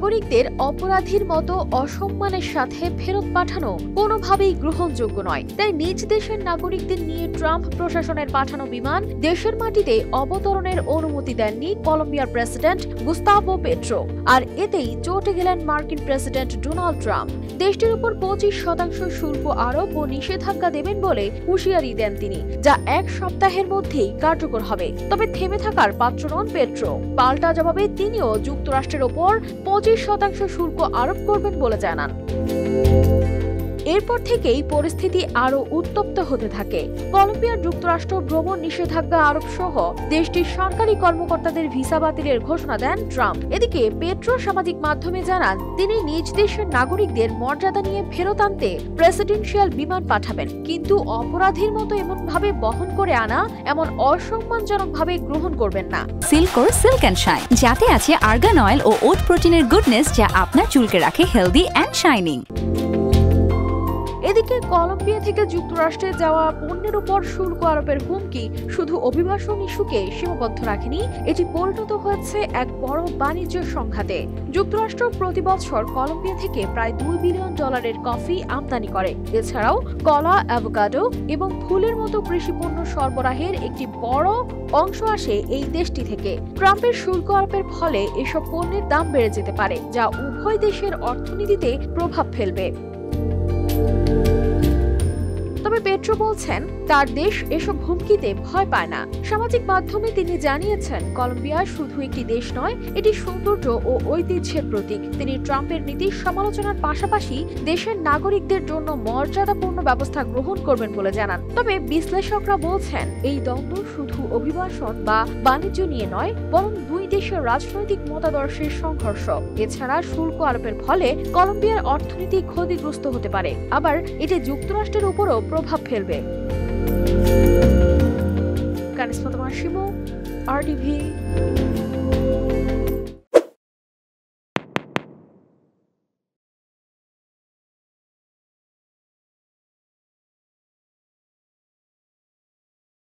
নাগরিকদের অপরাধীর মতো অসম্মানের সাথে ফেরত পাঠানো কোনোভাবেই গ্রহণযোগ্য নয়। তাই নিজ দেশের নাগরিকদের নিয়ে ট্রাম্প প্রশাসনের পাঠানো বিমান দেশের মাটিতে অবতরণের অনুমতি দেননি কলম্বিয়ার প্রেসিডেন্ট গুস্তাভো পেট্রো। আর এতেই চটে গেলেন মার্কিন প্রেসিডেন্ট ডোনাল্ড ট্রাম্প। দেশটির উপর 25% শুল্ক আরোপ ও নিষেধাজ্ঞা দেবেন বলে হুঁশিয়ারি দেন তিনি, যা এক সপ্তাহের মধ্যেই কার্যকর হবে। তবে থেমে থাকার পাত্র নন পেট্রো। পাল্টা জবাবে তিনিও যুক্তরাষ্ট্রের ওপর 25% শুল্ক আরোপ করবেন বলে জানান। এরপর থেকেই পরিস্থিতি আরো উত্তপ্ত হতে থাকে। কলম্বিয়ার যুক্তরাষ্ট্র ভ্রমণ নিষেধাজ্ঞা আরোপ সহ দেশটির সরকারি কর্মকর্তাদের ভিসা বাতিলের ঘোষণা দেন ট্রাম্প। এদিকে পেট্রো সামাজিক মাধ্যমে জানান তিনি নিজ দেশের নাগরিকদের মর্যাদা নিয়ে ফেরত আনতে প্রেসিডেন্সিয়াল বিমান পাঠাবেন, কিন্তু অপরাধীর মতো এমনভাবে বহন করে আনা এমন অসম্মানজনকভাবে গ্রহণ করবেন না। সিল্কোর সিল্ক অ্যান্ড শাইন, যাতে আছে আর্গান অয়েল ও ওট প্রোটিনের গুডনেস, যা আপনার চুলকে রাখে হেলদি অ্যান্ড শাইনিং। এদিকে কলম্বিয়া থেকে যুক্তরাষ্ট্রে যাওয়া পণ্যের উপর শুল্ক আরোপের হুমকি শুধু অভিবাসন ইস্যুকে সীমাবদ্ধ রাখেনি, এটি পরিণত হয়েছে এক বড় বাণিজ্য সংঘাতে। যুক্তরাষ্ট্র প্রতি বছর কলম্বিয়া থেকে প্রায় $2 বিলিয়ন কফি আমদানি করে। এছাড়াও কলা, অ্যাভোকাডো এবং ফুলের মতো কৃষি পণ্য সরবরাহের একটি বড় অংশ আসে এই দেশটি থেকে। ট্রাম্পের শুল্ক আরোপের ফলে এসব পণ্যের দাম বেড়ে যেতে পারে, যা উভয় দেশের অর্থনীতিতে প্রভাব ফেলবে। তবে পেট্রো বলছেন তার দেশ এসব হুমকিতে ভয় পায় না। সামাজিক মাধ্যমে তিনি জানিয়েছেন কলম্বিয়া শুধু একটি দেশ নয়, এটি সৌন্দর্য ও ঐতিহ্যের প্রতীক। তিনি ট্রাম্পের নীতির সমালোচনার পাশাপাশি দেশের নাগরিকদের জন্য মর্যাদাপূর্ণ ব্যবস্থা গ্রহণ করবেন বলে জানান। তবে বিশ্লেষকরা বলছেন এই দ্বন্দ্ব শুধু অভিবাসন বা বাণিজ্য নিয়ে নয়, বরং দুই দেশের রাজনৈতিক মতাদর্শের সংঘর্ষ। এছাড়া শুল্ক আরোপের ফলে কলম্বিয়ার অর্থনীতি ক্ষতিগ্রস্ত হতে পারে, আবার এটি যুক্তরাষ্ট্রের উপরও প্রভাব ফেলবে। কানিসমাত মাসিমো, RTV।